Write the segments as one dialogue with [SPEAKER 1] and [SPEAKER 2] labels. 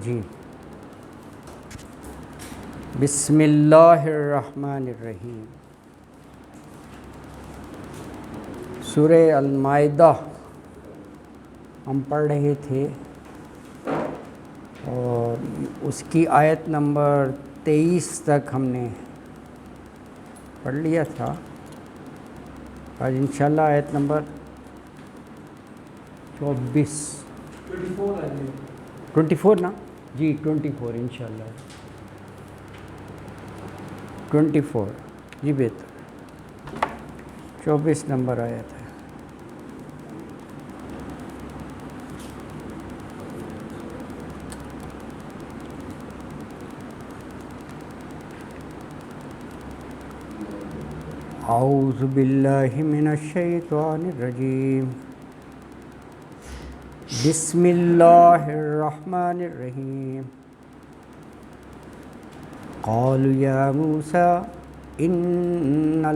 [SPEAKER 1] جی بسم اللہ الرحمن الرحیم۔ سورہ المائدہ ہم پڑھ رہے تھے اور اس کی آیت نمبر 23 تک ہم نے پڑھ لیا تھا۔ آج انشاءاللہ آیت نمبر 24 نا جی 24 انشاءاللہ 24 جی بہتر 24 نمبر آیت ہے۔ اعوذ باللہ من الشیطان الرجیم، بسم اللہ الرحمن الرحیم۔ قالوا یا موسیٰ ان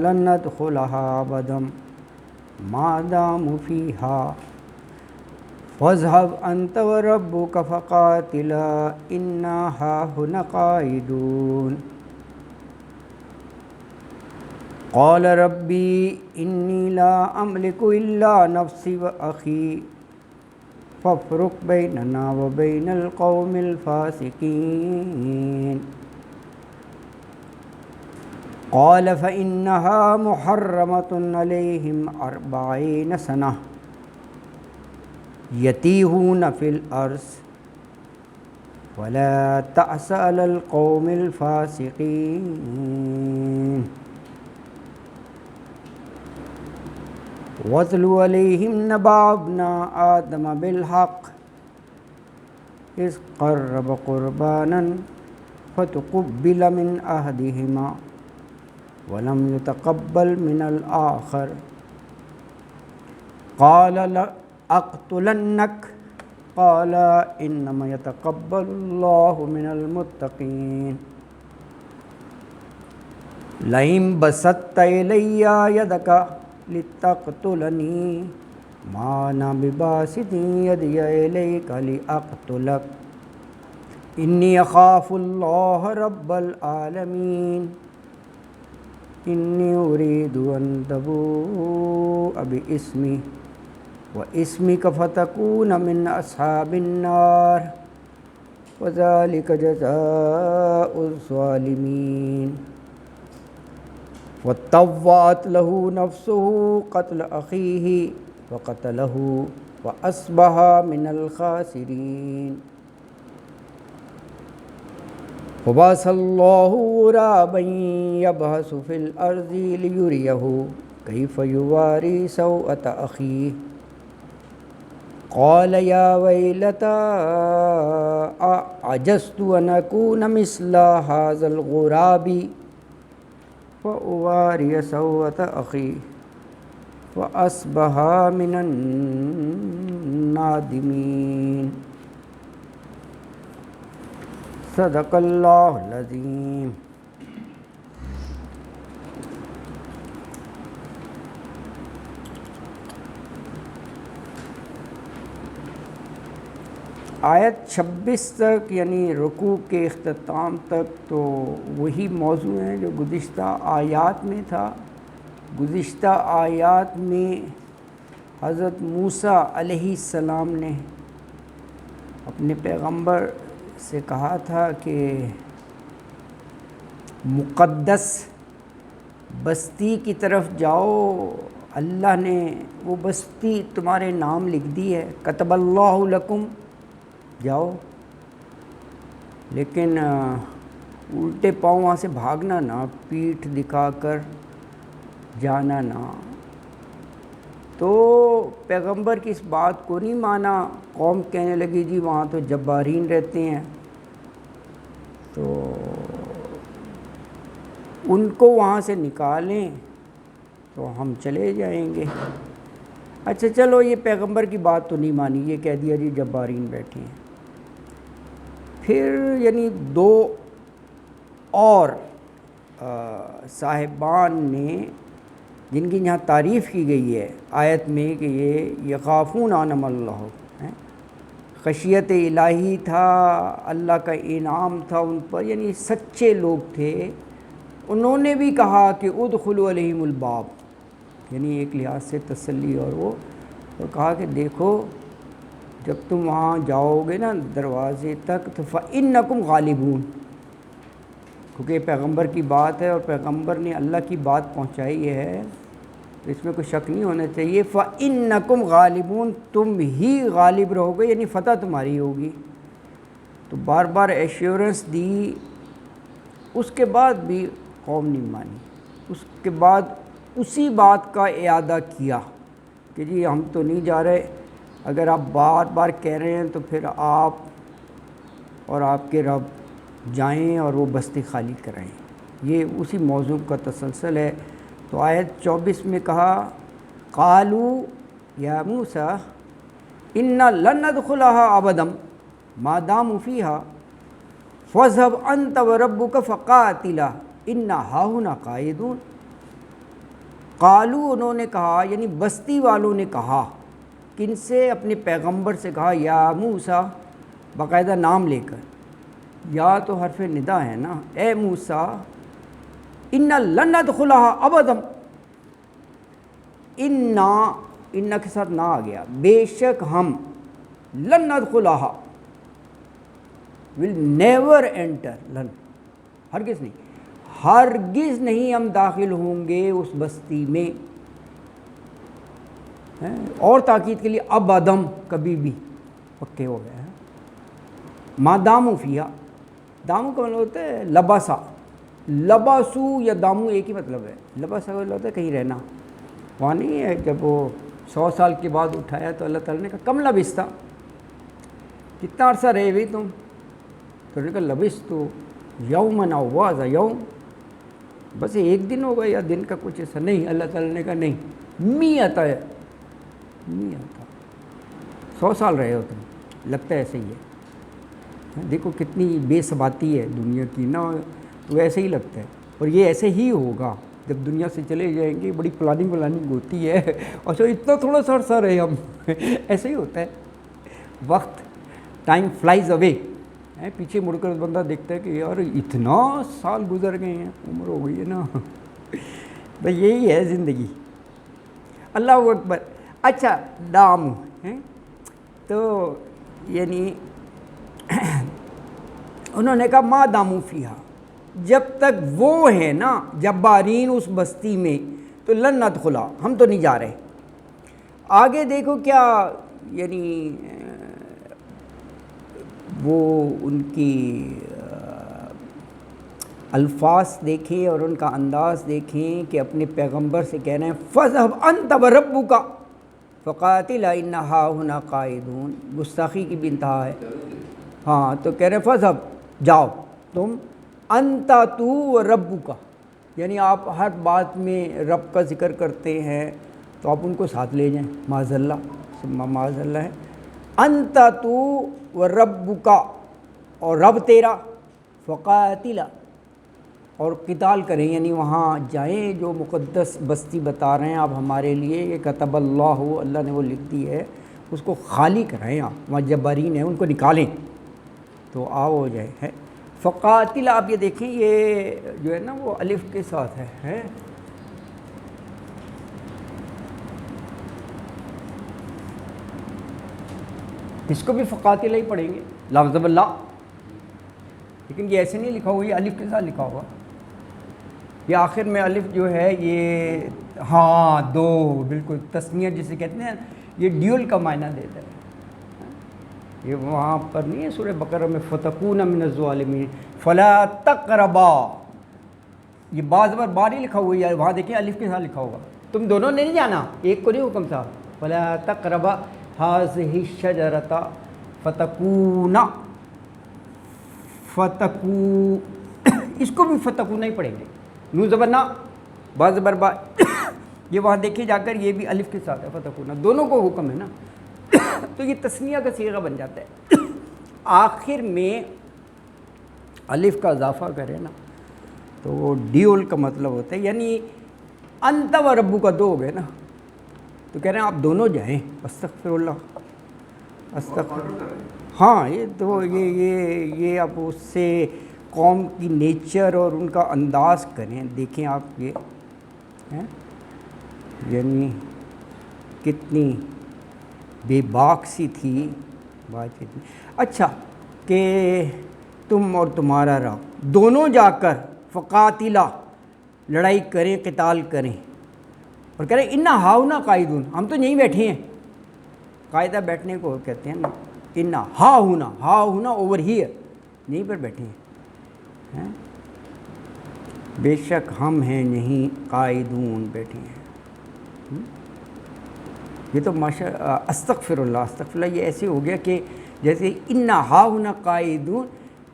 [SPEAKER 1] لن ندخلها ابدا ما داموا فیہا فاذهب انت وربک فقاتلا انا ہاہنا قاعدون۔ قال ربی انی لا املک الا نفسی واخی فافرق بیننا وبین القوم الفاسقین۔ قال فإنها محرمة عليهم 40 سنة يتيهون في الأرض ولا تأس على القوم الفاسقين۔ واتل عليهم نبأ ابني آدم بالحق إذ قرب قربانا فتقبل من أحدهما ولم يتقبل من الآخر قال لأقتلنك قال إنما يتقبل الله من المتقين۔ لئن بسطت إلي يدك لتقتلني ما أنا بباسط يدي إليك لأقتلك إني أخاف الله رب العالمين إني أريد أن تبوء بإسمي وإسمك فتكون من أصحاب النار وذلك جزاء الظالمين۔ وطوعت له نفسه قتل أخيه فقتله وأصبح من الخاسرين۔ وبعث الله غرابا يبحث في الأرض ليريه كيف يواري سوءة أخيه قال يا ويلتى أعجزت أن أكون مثل هذا الغراب فأواري سوءة أخي فأصبح من النادمين۔ صدق اللہ العظیم۔ آیت 26 تک یعنی رکوع کے اختتام تک تو وہی موضوع ہیں جو گزشتہ آیات میں تھا۔ گزشتہ آیات میں حضرت موسیٰ علیہ السلام نے اپنے پیغمبر سے کہا تھا کہ مقدس بستی کی طرف جاؤ، اللہ نے وہ بستی تمہارے نام لکھ دی ہے، کتب اللہ لکم، جاؤ۔ لیکن الٹے پاؤں وہاں سے بھاگنا نہ، پیٹھ دکھا کر جانا نہ۔ تو پیغمبر کی اس بات کو نہیں مانا، قوم کہنے لگی جی وہاں تو جبارین رہتے ہیں، تو ان کو وہاں سے نکالیں تو ہم چلے جائیں گے۔ اچھا چلو، یہ پیغمبر کی بات تو نہیں مانی، یہ کہہ دیا جی جبارین بیٹھے ہیں۔ پھر یعنی دو اور صاحبان نے جن کی یہاں تعریف کی گئی ہے آیت میں کہ یہ یخافون انعم اللہ، خشیت الہی تھا، اللہ کا انعام تھا ان پر، یعنی سچے لوگ تھے۔ انہوں نے بھی کہا کہ ادخلوا علیہم الباب، یعنی ایک لحاظ سے تسلی اور کہا کہ دیکھو جب تم وہاں جاؤ گے نا دروازے تک تو فإنکم غالبون، کیونکہ پیغمبر کی بات ہے اور پیغمبر نے اللہ کی بات پہنچائی ہے، تو اس میں کوئی شک نہیں ہونا چاہیے۔ فإنکم غالبون، تم ہی غالب رہو گے، یعنی فتح تمہاری ہوگی۔ تو بار بار ایشورنس دی، اس کے بعد بھی قوم نہیں مانی۔ اس کے بعد اسی بات کا اعادہ کیا کہ جی ہم تو نہیں جا رہے، اگر آپ بار بار کہہ رہے ہیں تو پھر آپ اور آپ کے رب جائیں اور وہ بستی خالی کرائیں۔ یہ اسی موضوع کا تسلسل ہے۔ تو آیت 24 میں کہا قالوا یا موسیٰ انا لن ندخلها ابدا ما داموا فيها فاذهب انت وربك فقاتلا انا هاهنا قاعدون۔ قالوا، انہوں نے کہا، یعنی بستی والوں نے کہا، کن سے؟ اپنے پیغمبر سے کہا، یا موسیٰ، باقاعدہ نام لے کر، یا تو حرف ندا ہے نا، اے موسیٰ انا لن ندخلها ابدا، انا کے ساتھ نہ آ گیا، بے شک ہم، لن ندخلها will never enter، لن ہرگز نہیں، ہرگز نہیں ہم داخل ہوں گے اس بستی میں، اور تاکید کے لیے ابدم، کبھی بھی، پکے ہو گئے ہیں۔ ما داموا فیہا، دامو کا مطلب ہوتا ہے لباسا، لباسو یا دامو ایک ہی مطلب ہے۔ لباسا کا مطلب ہوتا ہے کہیں رہنا، وہاں نہیں ہے جب وہ 100 سال کے بعد اٹھایا تو اللہ تعالیٰ نے کہا کم لبستہ، کتنا عرصہ رہے ہوئی تم؟ تو نے کہا لبستو یومن او بعض یوم، بس ایک دن ہوگا یا دن کا کچھ ایسا نہیں۔ اللہ تعالیٰ نے کہا نہیں، میت ہے، میت، 100 سال رہے ہو تم، لگتا ہے ایسے ہی ہے۔ دیکھو کتنی بے ثباتی ہے دنیا کی نا، تو ایسے ہی لگتا ہے، اور یہ ایسے ہی ہوگا جب دنیا سے چلے جائیں گے، بڑی پلاننگ ہوتی ہے، اور سو اتنا تھوڑا سا عرصہ رہے ہم، ایسے ہی ہوتا ہے وقت، ٹائم فلائز اوے، پیچھے مڑ کر بندہ دیکھتا ہے کہ یار اتنا سال گزر گئے ہیں، عمر ہو گئی ہے نا، بھئی یہی ہے زندگی۔ اللہ اکبر۔ اچھا دام تو یعنی انہوں نے کہا ما داموا فیہا، جب تک وہ ہیں نا جبارین اس بستی میں تو لن ندخلا، ہم تو نہیں جا رہے۔ آگے دیکھو کیا، یعنی وہ ان کی الفاظ دیکھیں اور ان کا انداز دیکھیں کہ اپنے پیغمبر سے کہہ رہے ہیں فَاذْهَبْ أَنْتَ وَرَبُّكَ فَقَاتِلَا إِنَّا هَاهُنَا قَاعِدُونَ، گستاخی کی بھی انتہا ہے۔ ہاں تو کہہ رہے ہیں فَاذْهَبْ، جاؤ تم، انت تو وَرَبُّكَ، یعنی آپ ہر بات میں رب کا ذکر کرتے ہیں تو آپ ان کو ساتھ لے جائیں، معاذ اللہ، ثم معاذ اللہ ہے، انت تو وَرَبُّكَ، اور رب تیرا، فَقَاتِلَا، اور قتال کریں، یعنی وہاں جائیں، جو مقدس بستی بتا رہے ہیں آپ ہمارے لیے، یہ کتب اللہ، اللہ نے وہ لکھ دی ہے، اس کو خالی کرائیں، آپ وہاں جبارین ہیں ان کو نکالیں، تو آؤ ہو جائے ہے۔ فقاتل، آپ یہ دیکھیں یہ جو ہے نا وہ الف کے ساتھ ہے، اس کو بھی فقاتل ہی پڑھیں گے لفظ اللہ، لیکن یہ ایسے نہیں لکھا ہوا، یہ الف کے ساتھ لکھا ہوا، یہ آخر میں الف جو ہے یہ، ہاں دو، بالکل تسنیہ جسے کہتے ہیں، یہ ڈیول کا معنی دیتا ہے۔ یہ وہاں پر نہیں ہے سورہ بقرہ میں فَتَكُونَ مِنَ الظَّالِمِينَ فَلَا تَقْرَبَا، یہ بعض بار بار ہی لکھا ہوا ہے، وہاں دیکھیں الف کے ساتھ لکھا ہوگا، تم دونوں نے نہیں جانا، ایک کو نہیں حکم تھا، فَلَا تَقْرَبَا هَذِهِ الشَّجَرَةَ فَتَكُونَ، اس کو بھی فتقون ہی پڑھیں گے، نون زبر نہ، بعض زبر با، یہ وہاں دیکھیں جا کر یہ بھی الف کے ساتھ ہے، فتقون، دونوں کو حکم ہے نا، تو یہ تسنیہ کا صیغہ بن جاتا ہے۔ آخر میں الف کا اضافہ کرے نا تو وہ ڈیول کا مطلب ہوتا ہے، یعنی انت و ربو کا دو ہو گئے نا، تو کہہ رہے ہیں آپ دونوں جائیں، استغفر اللہ، استغفر اللہ۔ ہاں یہ تو یہ اب اس سے قوم کی نیچر اور ان کا انداز کریں، دیکھیں آپ یہ ہیں یعنی کتنی بے باک سی تھی بات کتنی اچھا کہ تم اور تمہارا رب دونوں جا کر فقاتلا لڑائی کریں، قتال کریں، اور کہہ رہے انا ہاؤنا قائدون، ہم تو یہیں بیٹھے ہیں، قاعدہ بیٹھنے کو کہتے ہیں نا، انا ہا ہونا اوور ہیئر، یہیں پر بیٹھے ہیں، بے شک ہم ہیں نہیں قائدون بیٹھے ہیں۔ یہ تو ماشاء استغفر اللہ یہ ایسے ہو گیا کہ جیسے انا ہا ہونا قائدون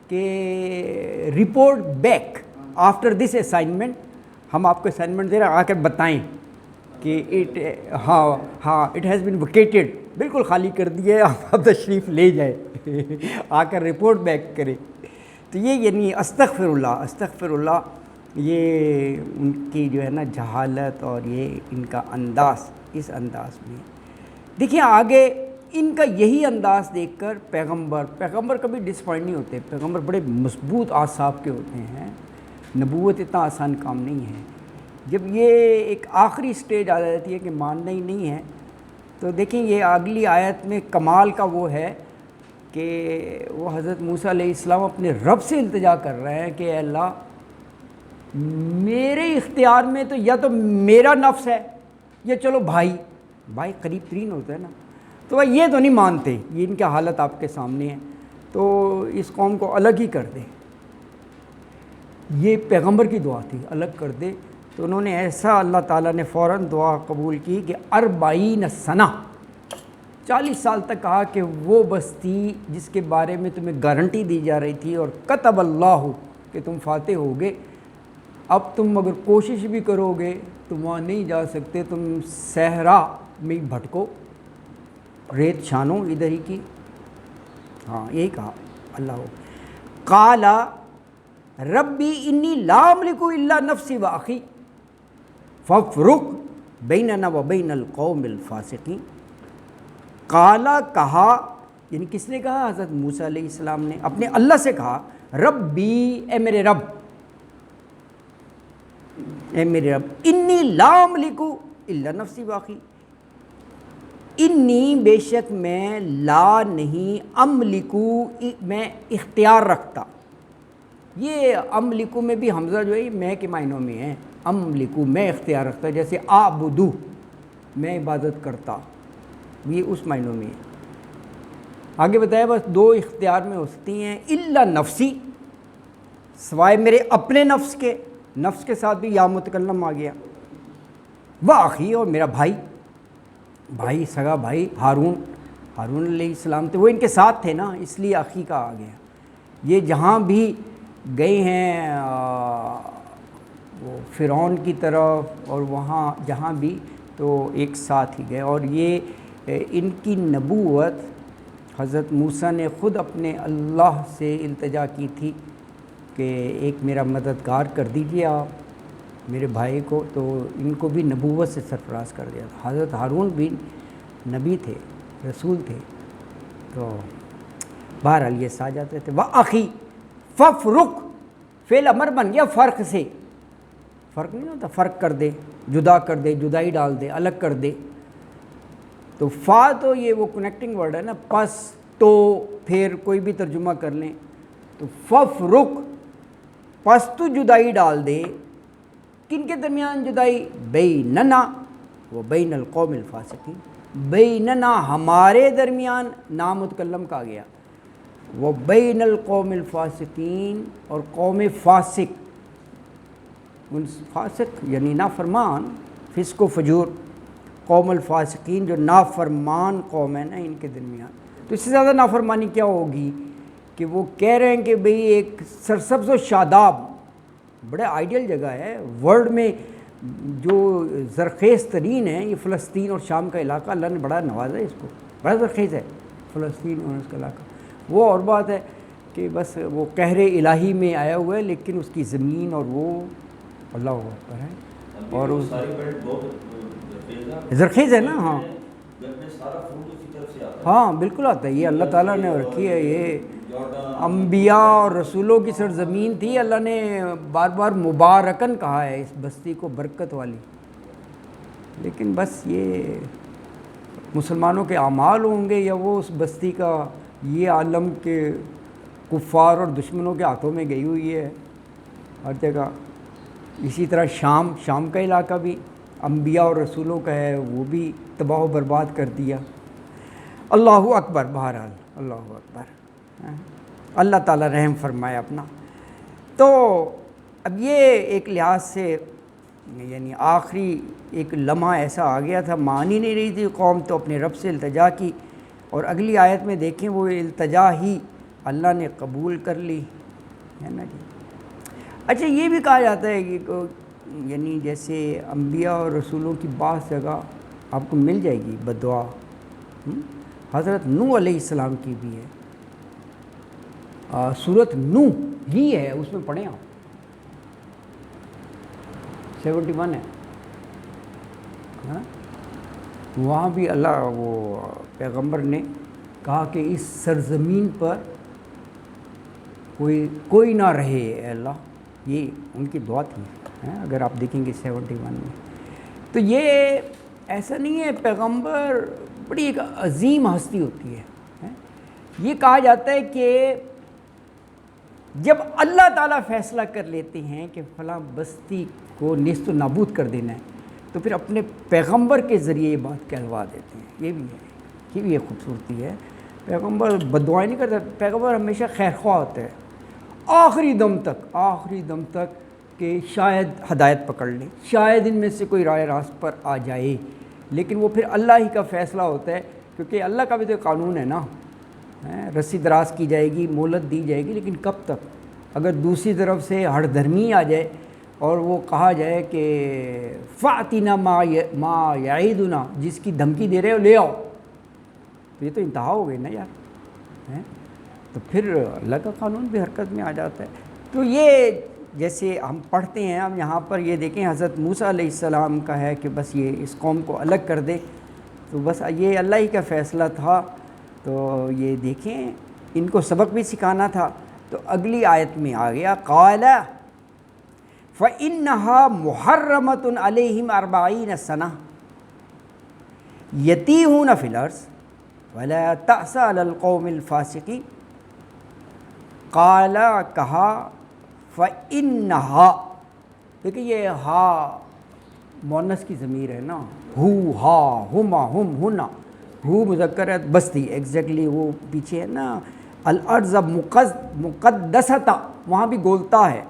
[SPEAKER 1] کہ report back after this assignment, ہم آپ کو اسائنمنٹ دے رہے ہیں، آ کر بتائیں کہ اٹ ہیز بین ویکیٹڈ، بالکل خالی کر دیا ہے، آپ تشریف لے جائیں، آ کر رپورٹ بیک کریں۔ تو یہ یعنی استغفر اللہ یہ ان کی جو ہے نا جہالت اور یہ ان کا انداز، اس انداز میں دیکھیں آگے ان کا یہی انداز دیکھ کر پیغمبر کبھی ڈسپوائنٹ نہیں ہوتے، پیغمبر بڑے مضبوط اعصاب کے ہوتے ہیں، نبوت اتنا آسان کام نہیں ہے۔ جب یہ ایک آخری سٹیج آ جاتی ہے کہ ماننا ہی نہیں ہے، تو دیکھیں یہ اگلی آیت میں کمال کا وہ ہے کہ وہ حضرت موسیٰ علیہ السلام اپنے رب سے التجا کر رہے ہیں کہ اے اللہ میرے اختیار میں تو یا تو میرا نفس ہے یا چلو بھائی قریب ترین ہوتا ہے نا، تو بھائی یہ تو نہیں مانتے، یہ ان کی حالت آپ کے سامنے ہے، تو اس قوم کو الگ ہی کر دے۔ یہ پیغمبر کی دعا تھی، الگ کر دے، تو انہوں نے ایسا اللہ تعالیٰ نے فوراً دعا قبول کی کہ 40 سنہ 40 سال تک کہا کہ وہ بستی جس کے بارے میں تمہیں گارنٹی دی جا رہی تھی اور کتب اللہ کہ تم فاتح ہوگے، اب تم اگر کوشش بھی کرو گے تم وہاں نہیں جا سکتے، تم صحرا میں بھٹکو، ریت چھانو ادھر ہی کی۔ ہاں یہی کہا اللہ قال ربی انی لا املک الا نفسی و اخی فافرق بیننا و بین القوم الفاسقین۔ قالا کہا، یعنی کس نے کہا؟ حضرت موسیٰ علیہ السلام نے اپنے اللہ سے کہا، ربی اے میرے رب، اے میرے رب، انی لا املک الا نفسی و اخی، انی بے شک میں، لا نہیں، املکو میں اختیار رکھتا، یہ املکو میں بھی حمزہ جو ہے میں کے معنوں میں ہے، املکو میں اختیار رکھتا، جیسے اعبدو میں عبادت کرتا، یہ اس معنوں میں ہے۔ آگے بتایا بس 2 اختیار میں ہو سکتی ہیں، الا نفسی سوائے میرے اپنے نفس کے، نفس کے ساتھ بھی یا متکلم آ گیا، و اخی اور میرا بھائی سگا بھائی ہارون علیہ السلام تھے، وہ ان کے ساتھ تھے نا، اس لیے اخی کا آ گیا۔ یہ جہاں بھی گئے ہیں وہ فرعون کی طرف اور وہاں جہاں بھی، تو ایک ساتھ ہی گئے، اور یہ ان کی نبوت حضرت موسیٰ نے خود اپنے اللہ سے التجا کی تھی کہ ایک میرا مددگار کر دیجیے آپ میرے بھائی کو، تو ان کو بھی نبوت سے سرفراز کر دیا تھا۔ حضرت ہارون بھی نبی تھے، رسول تھے، تو بہرحال یہ سا جاتے تھے۔ وَأَخِي فَفْرُقْ فعل امر بن گیا فرق سے، فرق نہیں ہوتا، فرق کر دے، جدا کر دے، جدائی ڈال دے، الگ کر دے، تو فا تو یہ وہ کنیکٹنگ ورڈ ہے نا، پس تو پھر کوئی بھی ترجمہ کر لیں، تو فَفْرُقْ پس تو جدائی ڈال دے، کن کے درمیان جدائی؟ بیننا و بین القوم الفاسقین، بیننا ہمارے درمیان، نام متکلم کہا گیا، وہ بین القوم الفاسقین اور قوم فاسق، فاسق یعنی نافرمان، فسق و فجور، قوم الفاسقین جو نافرمان قوم ہے نا، ان کے درمیان۔ تو اس سے زیادہ نافرمانی کیا ہوگی کہ وہ کہہ رہے ہیں کہ بھئی ایک سرسبز و شاداب بڑے آئیڈیل جگہ ہے ورلڈ میں، جو زرخیز ترین ہے یہ فلسطین اور شام کا علاقہ، اللہ نے بڑا نوازا ہے اس کو، بڑا زرخیز ہے فلسطین اور اس کا علاقہ۔ وہ اور بات ہے کہ بس وہ قہر الہی میں آیا ہوا ہے، لیکن اس کی زمین اور وہ اللہ اکبر ہے، اور اس زرخیز ہے نا، ہاں ہاں بالکل آتا ہے، یہ اللہ تعالیٰ نے رکھی ہے، یہ انبیاء اور رسولوں کی سرزمین تھی، اللہ نے بار بار مبارکن کہا ہے اس بستی کو، برکت والی. لیکن بس یہ مسلمانوں کے اعمال ہوں گے یا وہ اس بستی کا یہ عالم کے کفار اور دشمنوں کے ہاتھوں میں گئی ہوئی ہے ہر جگہ. اسی طرح شام کا علاقہ بھی انبیاء اور رسولوں کا ہے، وہ بھی تباہ و برباد کر دیا. اللہ اکبر. بہرحال اللہ اکبر، اللہ تعالیٰ رحم فرمائے اپنا. تو اب یہ ایک لحاظ سے یعنی آخری ایک لمحہ ایسا آ گیا تھا، مان ہی نہیں رہی تھی قوم، تو اپنے رب سے التجا کی، اور اگلی آیت میں دیکھیں وہ التجا ہی اللہ نے قبول کر لی ہے نا جی. اچھا یہ بھی کہا جاتا ہے کہ یعنی جیسے انبیاء اور رسولوں کی بعض جگہ آپ کو مل جائے گی بددعا، حضرت نوح علیہ السلام کی بھی ہے، سورۃ نوح ہی ہے، اس میں پڑھیں آپ 71 ہے. وہاں بھی اللہ وہ پیغمبر نے کہا کہ اس سرزمین پر کوئی نہ رہے اے اللہ، یہ ان کی دعا تھی. اگر آپ دیکھیں گے 71 میں، تو یہ ایسا نہیں ہے، پیغمبر بڑی ایک عظیم ہستی ہوتی ہے. یہ کہا جاتا ہے کہ جب اللہ تعالیٰ فیصلہ کر لیتے ہیں کہ فلاں بستی کو نیست و نابود کر دینا ہے، تو پھر اپنے پیغمبر کے ذریعے یہ بات کہلوا دیتے ہیں. یہ بھی ہے، یہ بھی ایک خوبصورتی ہے. پیغمبر بددعائیں نہیں کرتا، پیغمبر ہمیشہ خیر خواہ ہوتا ہے آخری دم تک کہ شاید ہدایت پکڑ لیں، شاید ان میں سے کوئی رائے راست پر آ جائے. لیکن وہ پھر اللہ ہی کا فیصلہ ہوتا ہے، کیونکہ اللہ کا بھی تو قانون ہے نا، رسی دراز کی جائے گی، مہلت دی جائے گی، لیکن کب تک؟ اگر دوسری طرف سے ہڑ دھرمی آ جائے اور وہ کہا جائے کہ فَأْتِنَا مَا يَعِدُنَا، جس کی دھمکی دے رہے ہو لے آؤ، تو یہ تو انتہا ہو گئی نا یار. تو پھر اللہ کا قانون بھی حرکت میں آ جاتا ہے. تو یہ جیسے ہم پڑھتے ہیں، ہم یہاں پر یہ دیکھیں حضرت موسیٰ علیہ السلام کا ہے کہ بس یہ اس قوم کو الگ کر دے، تو بس یہ اللہ ہی کا فیصلہ تھا. تو یہ دیکھیں ان کو سبق بھی سکھانا تھا. تو اگلی آیت میں آ گیا قَالَ فَإِنَّهَا مُحَرَّمَةٌ عَلَيْهِمْ 40 سَنَةً يَتِيهُونَ فِي الْأَرْضِ وَلَا تَأْسَ عَلَى الْقَوْمِ الْفَاسِقِينَ. قَالَ کہا فَإِنَّهَا، دیکھیں یہ ہا مؤنث کی ضمیر ہے نا، ہو ہا ہما ہم ہنا، ہو مذکر ہے بستی، ایگزیکٹلی وہ پیچھے ہے نا الارض مقدستا، وہاں بھی گولتا ہے،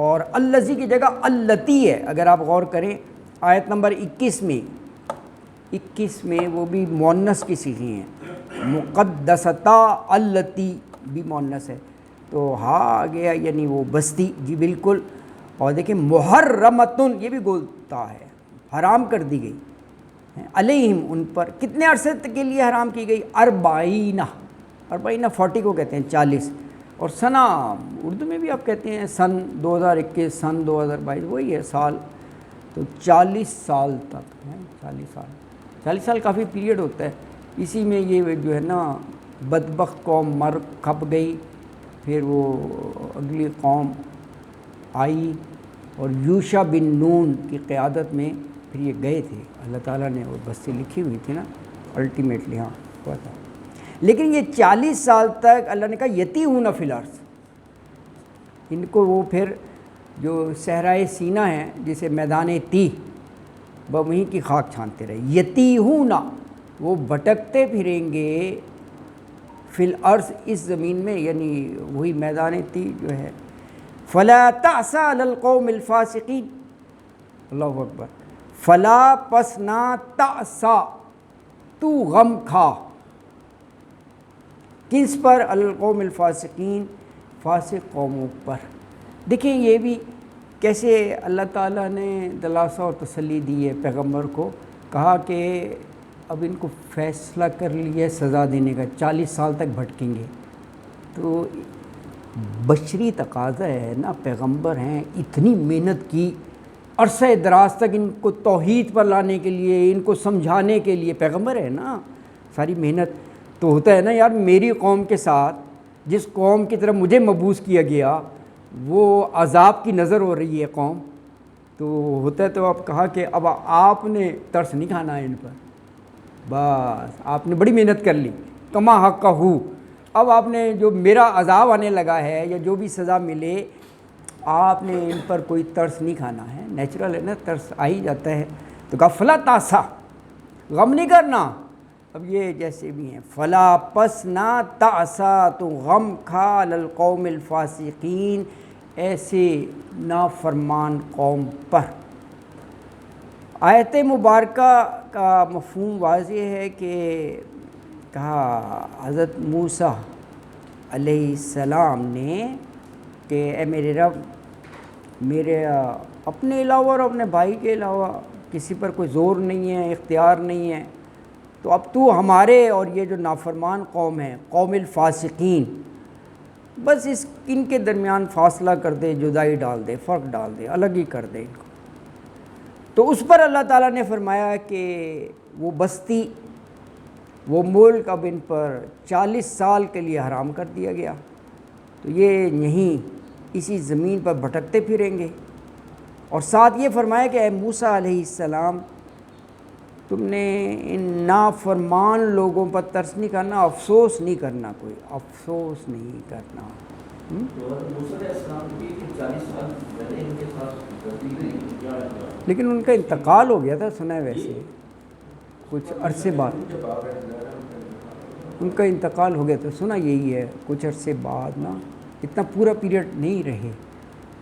[SPEAKER 1] اور الذی کی جگہ اللتی ہے. اگر آپ غور کریں آیت نمبر 21 میں وہ بھی مؤنث کی صیغے ہیں، مقدستا اللتی بھی مؤنث ہے. تو ہاں آ گیا یعنی وہ بستی، جی بالکل. اور دیکھیں محرمتن، یہ بھی گولتا ہے، حرام کر دی گئی علیہم، ان پر کتنے عرصے کے لیے حرام کی گئی؟ 40 40 کو کہتے ہیں 40، اور سنہ اردو میں بھی آپ کہتے ہیں سن 2021 سن 2022 وہی ہے سال. تو 40 سال تک ہیں، 40 سال کافی پیریڈ ہوتا ہے. اسی میں یہ جو ہے نا بدبخت قوم مر کھپ گئی، پھر وہ اگلی قوم آئی اور یوشع بن نون کی قیادت میں پھر یہ گئے تھے. اللہ تعالیٰ نے وہ بستی لکھی ہوئی تھی نا الٹیمیٹلی، ہاں ہوا تھا. لیکن یہ 40 سال تک اللہ نے کہا یتیہون فی الارض، ان کو وہ پھر جو صحرائے سینہ ہے جسے میدان تی، وہیں کی خاک چھانتے رہے. یتیہون، وہ بھٹکتے پھریں گے فی الارض، اس زمین میں، یعنی وہی میدان تی جو ہے. فلا تأس علی القوم الفاسقین، اللہ اکبر. فلا پس نہ تأسا، تو غم کھا، کس پر؟ القوم الفاسقین، فاسق قوموں پر. دیکھیں یہ بھی کیسے اللہ تعالیٰ نے دلاسا اور تسلی دی ہے پیغمبر کو، کہا کہ اب ان کو فیصلہ کر لیا سزا دینے کا، 40 سال تک بھٹکیں گے. تو بشری تقاضا ہے نا، پیغمبر ہیں، اتنی محنت کی عرصہ دراز تک ان کو توحید پر لانے کے لیے، ان کو سمجھانے کے لیے، پیغمبر ہے نا، ساری محنت تو ہوتا ہے نا یار، میری قوم کے ساتھ جس قوم کی طرف مجھے مبعوث کیا گیا وہ عذاب کی نظر ہو رہی ہے قوم، تو ہوتا ہے تو اب کہا کہ اب آپ نے ترس نہیں کھانا ہے ان پر، بس آپ نے بڑی محنت کر لی، کما حق کا ہو، اب آپ نے جو میرا عذاب آنے لگا ہے یا جو بھی سزا ملے آپ نے ان پر کوئی ترس نہیں کھانا ہے، نیچرل ہے نا، ترس آ ہی جاتا ہے، تو کہا فلا تاسا، غم نہیں کرنا، اب یہ جیسے بھی ہیں، فلا پس نہ تاسا، تو غم کھا للقوم الفاسقین، ایسے نافرمان قوم پر۔ آیت مبارکہ کا مفہوم واضح ہے کہ کہا حضرت موسیٰ علیہ السلام نے کہ اے میرے رب، میرے اپنے علاوہ اور اپنے بھائی کے علاوہ کسی پر کوئی زور نہیں ہے، اختیار نہیں ہے، تو اب تو ہمارے اور یہ جو نافرمان قوم ہے، قوم الفاسقین، بس ان کے درمیان فاصلہ کر دے، جدائی ڈال دے، فرق ڈال دے، الگ ہی کر دے ان کو۔ تو اس پر اللہ تعالیٰ نے فرمایا کہ وہ بستی، وہ ملک اب ان پر 40 سال کے لیے حرام کر دیا گیا، تو یہ یہیں اسی زمین پر بھٹکتے پھریں گے۔ اور ساتھ یہ فرمایا کہ اے موسیٰ علیہ السلام، تم نے ان نافرمان لوگوں پر ترس نہیں کرنا، افسوس نہیں کرنا، کوئی افسوس نہیں کرنا۔ لیکن ان کا انتقال ہو گیا تھا، سنا ہے ویسے کچھ عرصے بعد ان کا انتقال ہو گیا تھا، سنا یہی ہے، کچھ عرصے بعد نا، اتنا پورا پیریڈ نہیں رہے،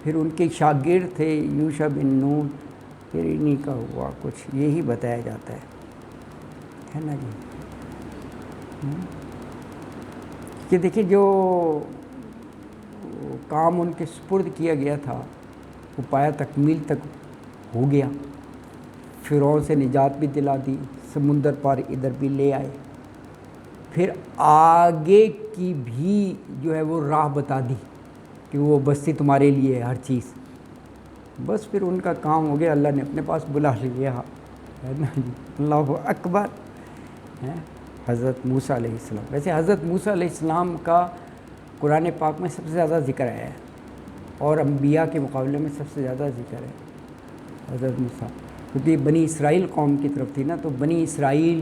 [SPEAKER 1] پھر ان کے شاگرد تھے یوشع بن نون، پھر انہی کا ہوا، کچھ یہی بتایا جاتا ہے نا جی۔ کہ دیکھیں جو کام ان کے سپرد کیا گیا تھا وہ پایا تکمیل تک ہو گیا، فرعون سے نجات بھی دلا دی، سمندر پار ادھر بھی لے آئے، پھر آگے کی بھی جو ہے وہ راہ بتا دی کہ وہ بستی تمہارے لیے ہے ہر چیز، بس پھر ان کا کام ہو گیا، اللہ نے اپنے پاس بلا لیا ہے نا جی۔ اللہ اکبر۔ حضرت موسیٰ علیہ السلام، ویسے حضرت موسیٰ علیہ السلام کا قرآن پاک میں سب سے زیادہ ذکر ہے، اور انبیاء کے مقابلے میں سب سے زیادہ ذکر ہے حضرت موسیٰ، کیونکہ بنی اسرائیل قوم کی طرف تھی نا، تو بنی اسرائیل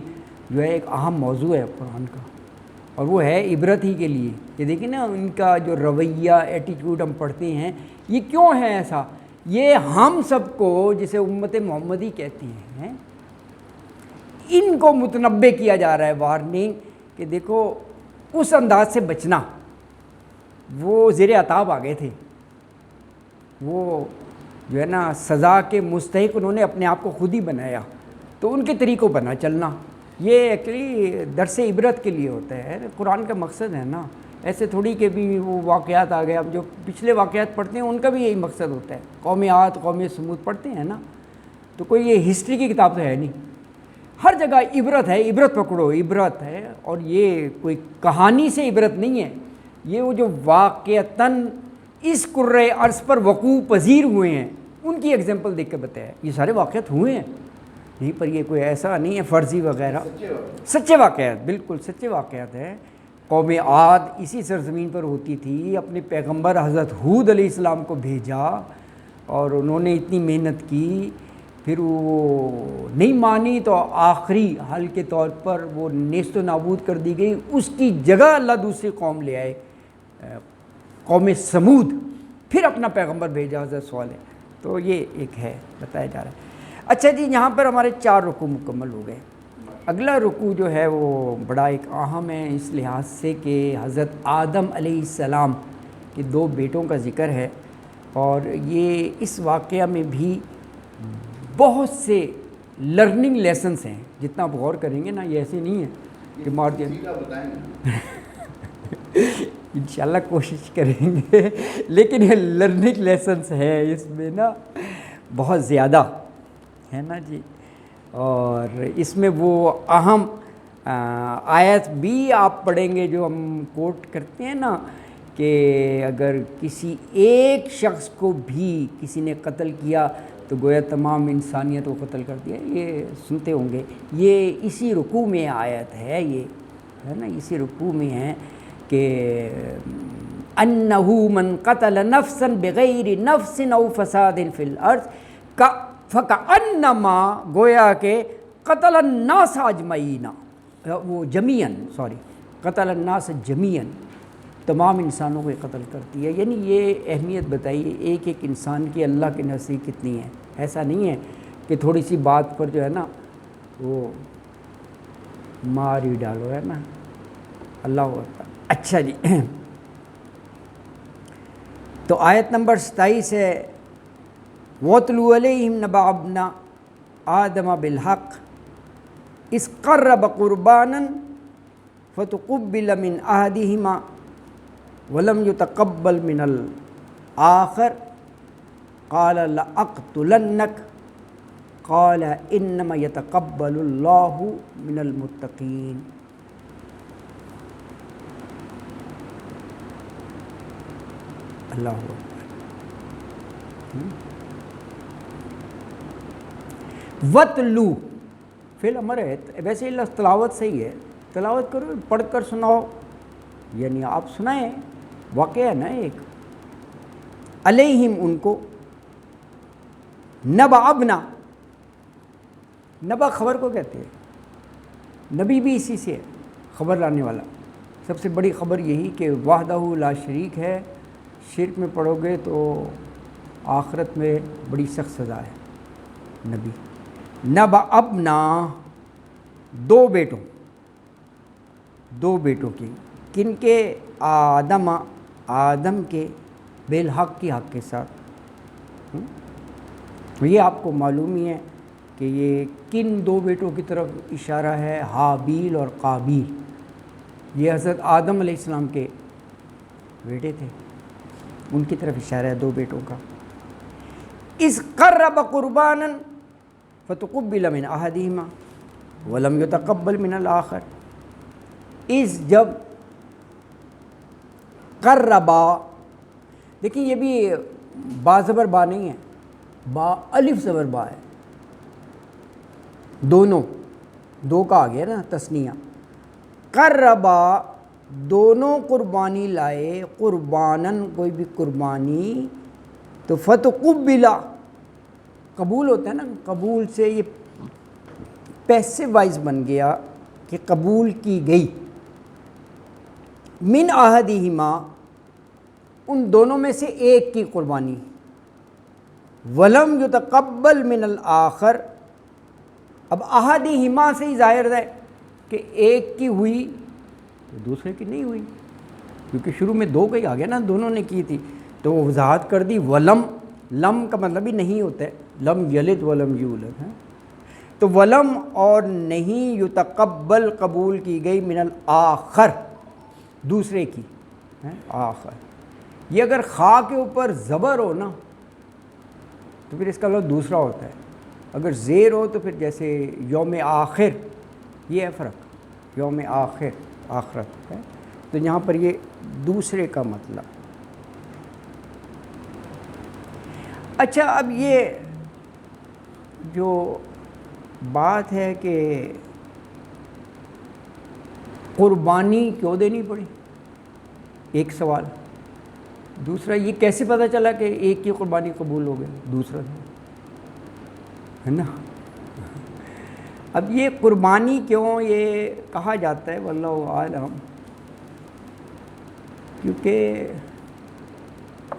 [SPEAKER 1] جو ہے ایک اہم موضوع ہے قرآن کا، اور وہ ہے عبرت ہی کے لیے، کہ دیکھیں نا ان کا جو رویہ، ایٹیٹیوڈ ہم پڑھتے ہیں، یہ کیوں ہے ایسا، یہ ہم سب کو جسے امت محمدی کہتے ہیں، ان کو متنبع کیا جا رہا ہے، وارننگ، کہ دیکھو اس انداز سے بچنا۔ وہ زیر عتاب آ گئے تھے، وہ جو ہے نا سزا کے مستحق انہوں نے اپنے آپ کو خود ہی بنایا، تو ان کے طریقوں پر نہ چلنا، یہ ایکچولی درس عبرت کے لیے ہوتا ہے، قرآن کا مقصد ہے نا، ایسے تھوڑی کہ بھی وہ واقعات آ گئے، اب جو پچھلے واقعات پڑھتے ہیں ان کا بھی یہی مقصد ہوتا ہے، قوم عاد، قوم سمود پڑھتے ہیں نا، تو کوئی یہ ہسٹری کی کتاب تو ہے نہیں، ہر جگہ عبرت ہے، عبرت پکڑو، عبرت ہے، اور یہ کوئی کہانی سے عبرت نہیں ہے، یہ وہ جو واقعتاً اس کرۂ ارض پر وقوع پذیر ہوئے ہیں ان کی ایگزامپل دیکھ کے بتایا، یہ سارے واقعات ہوئے ہیں نہیں، پر یہ کوئی ایسا نہیں ہے فرضی وغیرہ، سچے واقعات، بالکل سچے واقعات ہیں۔ قوم عاد اسی سرزمین پر ہوتی تھی، اپنے پیغمبر حضرت ہود علیہ السلام کو بھیجا اور انہوں نے اتنی محنت کی، پھر وہ نہیں مانی تو آخری حل کے طور پر وہ نیست و نابود کر دی گئی، اس کی جگہ اللہ دوسری قوم لے آئے، قوم سمود، پھر اپنا پیغمبر بھیجا حضرت صالح، تو یہ ایک ہے بتایا جا رہا ہے۔ اچھا جی، یہاں پر ہمارے 4 رکوع مکمل ہو گئے، اگلا رکوع جو ہے وہ بڑا ایک اہم ہے اس لحاظ سے کہ حضرت آدم علیہ السلام کے 2 بیٹوں کا ذکر ہے، اور یہ اس واقعہ میں بھی بہت سے لرننگ لیسنس ہیں، جتنا آپ غور کریں گے نا، یہ ایسے نہیں ہے کہ مار دیا، انشاءاللہ کوشش کریں گے، لیکن یہ لرننگ لیسنس ہے اس میں نا بہت زیادہ ہے نا جی، اور اس میں وہ اہم آیت بھی آپ پڑھیں گے جو ہم کوٹ کرتے ہیں نا، کہ اگر کسی ایک شخص کو بھی کسی نے قتل کیا تو گویا تمام انسانیت کو قتل کر دیا. یہ سنتے ہوں گے, یہ اسی رکوع میں آیت ہے, یہ ہے نا, اسی رکوع میں ہے کہ انہ من قتل نفسا بغیر نفس او فساد فی الارض فکأنما, گویا کہ قتل الناس اجمعین, وہ جمیعاً, قتل الناس جمیعاً, تمام انسانوں کو قتل کرتی ہے. یعنی یہ اہمیت بتائیے ایک ایک انسان کی اللہ کے نزدیک کتنی ہے. ایسا نہیں ہے کہ تھوڑی سی بات پر جو ہے نا وہ مار ہی ڈالو, ہے نا. اللہ اکبر. اچھا جی, تو آیت نمبر 27 ہے وَاتْلُ عَلَيْهِمْ نَبَأَ ابْنَ آدَمَ بِالْحَقِّ إِذْ قَرَّبَ قُرْبَانًا فَتُقُبِّلَ مِنْ أَحَدِهِمَا وَلَمْ يُتَقَبَّلْ مِنَ الْآخَرِ قَالَ لَأَقْتُلَنَّكَ قَالَ إِنَّمَا يَتَقَبَّلُ اللَّهُ مِنَ الْمُتَّقِينَ. اللہ اکبر. وَاتْلُو فعل امر ہے, ویسے اللہ تلاوت صحیح ہے, تلاوت کرو, پڑھ کر سناؤ, یعنی آپ سنائیں, واقعہ ہے نا ایک. علیہم, ان کو, نبا ابنا, نبا خبر کو کہتے ہیں, نبی بھی اسی سے ہے, خبر لانے والا. سب سے بڑی خبر یہی کہ وحدہ لا شریک ہے, شرک میں پڑو گے تو آخرت میں بڑی سخت سزا ہے. نبی نبا ابنا, دو بیٹوں کی, کن کے, آدم کے, بالحق کی, حق کے ساتھ. یہ آپ کو معلوم ہی ہے کہ یہ کن دو بیٹوں کی طرف اشارہ ہے, حابیل اور قابیل. یہ حضرت آدم علیہ السلام کے بیٹے تھے, ان کی طرف اشارہ ہے دو بیٹوں کا. اذ قرب قربانا فتقبل من احدهما ولم يتقبل من الاخر. اس جب قربا, دیکھیں یہ بھی با زبر با نہیں ہے, با الف زبر با ہے, دونوں, دو کا آ گیا نا تثنیہ. قربا, دونوں قربانی لائے, قربانن, کوئی بھی قربانی, تو فتقبلا, قبول ہوتا ہے نا, قبول سے یہ پیسو وائز بن گیا کہ قبول کی گئی. من احدہما, ان دونوں میں سے ایک کی قربانی. ولم یتقبل من الآخر, اب احدہما سے ہی ظاہر ہے کہ ایک کی ہوئی تو دوسرے کی نہیں ہوئی, کیونکہ شروع میں دو کا ہی آ گیا نا, دونوں نے کی تھی, تو وہ وضاحت کر دی. ولم, لم کا مطلب ہی نہیں ہوتا ہے, لم یلد ولم یولد ہے, تو ولم اور نہیں, یتقبل, قبول کی گئی, من الآخر, دوسرے کی, آخر. یہ اگر خا کے اوپر زبر ہو نا تو پھر اس کا لفظ دوسرا ہوتا ہے, اگر زیر ہو تو پھر جیسے یوم آخر, یہ ہے فرق, یوم آخر, آخرت ہے, تو یہاں پر یہ دوسرے کا مطلب. اچھا, اب یہ جو بات ہے کہ قربانی کیوں دینی پڑی, ایک سوال. دوسرا, یہ کیسے پتہ چلا کہ ایک کی قربانی قبول ہو گئی, دوسرا ہے نا. اب یہ قربانی کیوں یہ کہا جاتا ہے, واللہ عالم, کیونکہ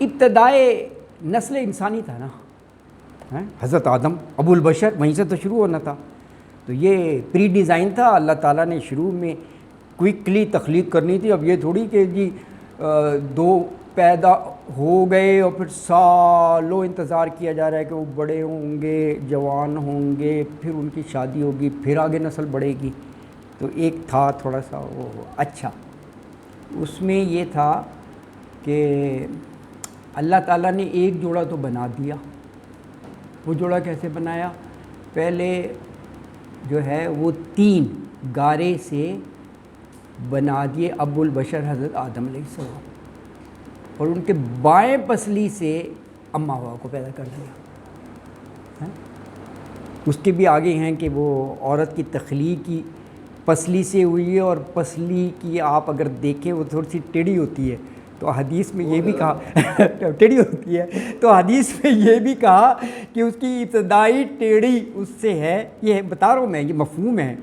[SPEAKER 1] ابتدائے نسل انسانی تھا نا, حضرت آدم ابو البشر, وہیں سے تو شروع ہونا تھا. تو یہ پری ڈیزائن تھا, اللہ تعالیٰ نے شروع میں کوئکلی تخلیق کرنی تھی. اب یہ تھوڑی کہ جی دو پیدا ہو گئے اور پھر سالوں انتظار کیا جا رہا ہے کہ وہ بڑے ہوں گے, جوان ہوں گے, پھر ان کی شادی ہوگی, پھر آگے نسل بڑھے گی. تو ایک تھا تھوڑا سا وہ. اچھا, اس میں یہ تھا کہ اللہ تعالیٰ نے ایک جوڑا تو بنا دیا. وہ جوڑا کیسے بنایا, پہلے جو ہے وہ 3 گارے سے بنا دیے ابو البشر حضرت آدم علیہ السلام, اور ان کے بائیں پسلی سے اماں ہوا کو پیدا کر دیا. اس کے بھی آگے ہیں کہ وہ عورت کی تخلیق کی پسلی سے ہوئی ہے، اور پسلی کی آپ اگر دیکھیں وہ تھوڑی سی ٹیڑھی ہوتی ہے، تو حدیث میں یہ بھی کہا ٹیڑھی ہوتی ہے، تو حدیث میں یہ بھی کہا کہ اس کی ابتدائی ٹیڑھی اس سے ہے، یہ بتا رہا ہوں میں، یہ مفہوم ہے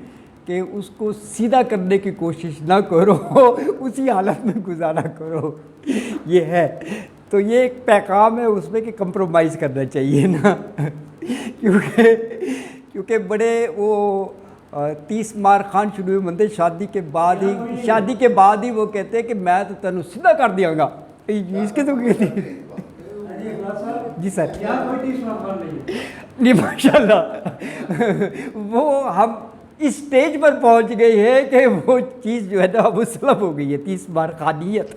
[SPEAKER 1] کہ اس کو سیدھا کرنے کی کوشش نہ کرو، اسی حالت میں گزارا کرو، یہ ہے۔ تو یہ ایک پیغام ہے اس میں کہ کمپرومائز کرنا چاہیے نا، کیونکہ بڑے وہ 30 مار خان شروع ہوئے بندے شادی کے بعد ہی وہ کہتے ہیں کہ میں تو تینوں سیدھا کر دیا گا، اس کے تو جی سر نہیں ماشاء اللہ وہ ہم اس سٹیج پر پہنچ گئی ہے کہ وہ چیز جو ہے نا وہ سلب ہو گئی ہے، 30 مار خانیت۔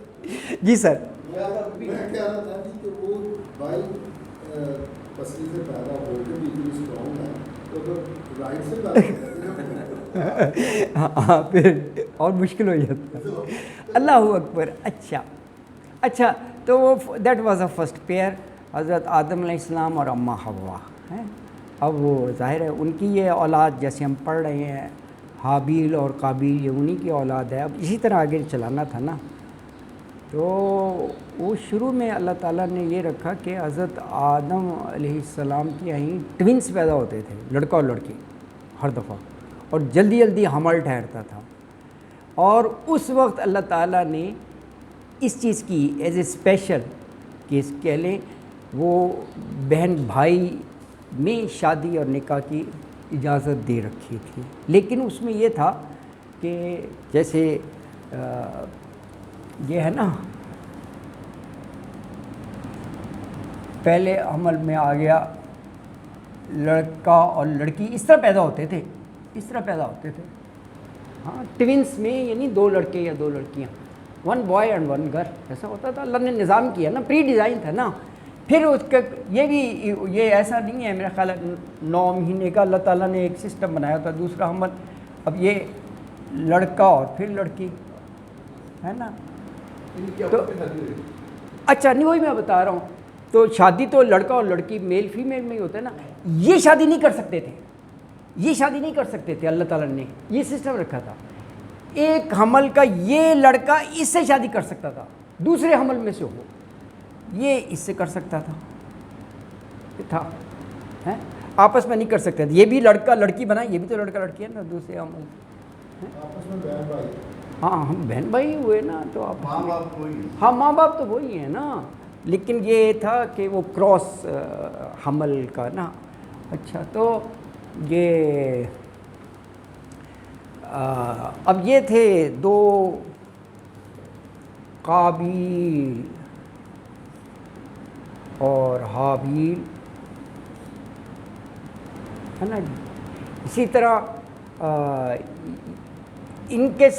[SPEAKER 1] جی سر
[SPEAKER 2] میں کہہ رہا تھا کہ وہ بھائی پسلی سے پیدا ہو کے بھی اتنی اسٹرانگ ہے تو رائٹ سے پیدا
[SPEAKER 1] ہاں پھر اور مشکل ہو جاتا ہے۔ اللہ اکبر۔ اچھا تو وہ that was a first pair, حضرت آدم علیہ السلام اور اماں حوا ہیں۔ اب وہ ظاہر ہے ان کی یہ اولاد جیسے ہم پڑھ رہے ہیں حابیل اور قابیل، یہ انہی کی اولاد ہے، اب اسی طرح آگے چلانا تھا نا۔ تو وہ شروع میں اللہ تعالیٰ نے یہ رکھا کہ حضرت آدم علیہ السلام کی یہیں ٹوینس پیدا ہوتے تھے، لڑکا اور لڑکی ہر دفعہ، اور جلدی جلدی حمل ٹھہرتا تھا، اور اس وقت اللہ تعالیٰ نے اس چیز کی ایز اے اسپیشل کیس کہہ لیں، وہ بہن بھائی میں شادی اور نکاح کی اجازت دے رکھی تھی، لیکن اس میں یہ تھا کہ جیسے یہ ہے نا پہلے عمل میں آ گیا لڑکا اور لڑکی اس طرح پیدا ہوتے تھے، ہاں ٹوینس میں، یعنی 2 لڑکے یا 2 لڑکیاں، 1 بوائے اینڈ 1 گرل، ایسا ہوتا تھا، اللہ نے نظام کیا نا، پری ڈیزائن تھا نا۔ پھر اس کا یہ بھی یہ ایسا نہیں ہے، میرا خیال ہے 9 مہینے کا اللہ تعالیٰ نے ایک سسٹم بنایا تھا، دوسرا حمل، اب یہ لڑکا اور پھر لڑکی ہے نا۔ تو اچھا نہیں، وہی میں بتا رہا ہوں، تو شادی تو لڑکا اور لڑکی میل فیمیل میں ہی ہوتا ہے نا، یہ شادی نہیں کر سکتے تھے، اللہ تعالیٰ نے یہ سسٹم رکھا تھا، ایک حمل کا یہ لڑکا اس سے شادی کر سکتا تھا، دوسرے حمل میں سے ہو یہ اس سے کر سکتا تھا، آپس میں نہیں کر سکتے تھے، یہ بھی لڑکا لڑکی بنا، یہ بھی تو لڑکا لڑکی ہے نا، دوسرے حمل
[SPEAKER 2] آپس میں بہن بھائی،
[SPEAKER 1] ہاں ہم بہن بھائی ہوئے نا، تو آپ
[SPEAKER 2] ماں باپ وہی،
[SPEAKER 1] ہاں ماں باپ تو وہی ہیں نا، لیکن یہ تھا کہ وہ کراس حمل کا نا۔ اچھا تو یہ اب یہ تھے 2 قابیل اور حابیل ہے نا جی، اسی طرح ان کے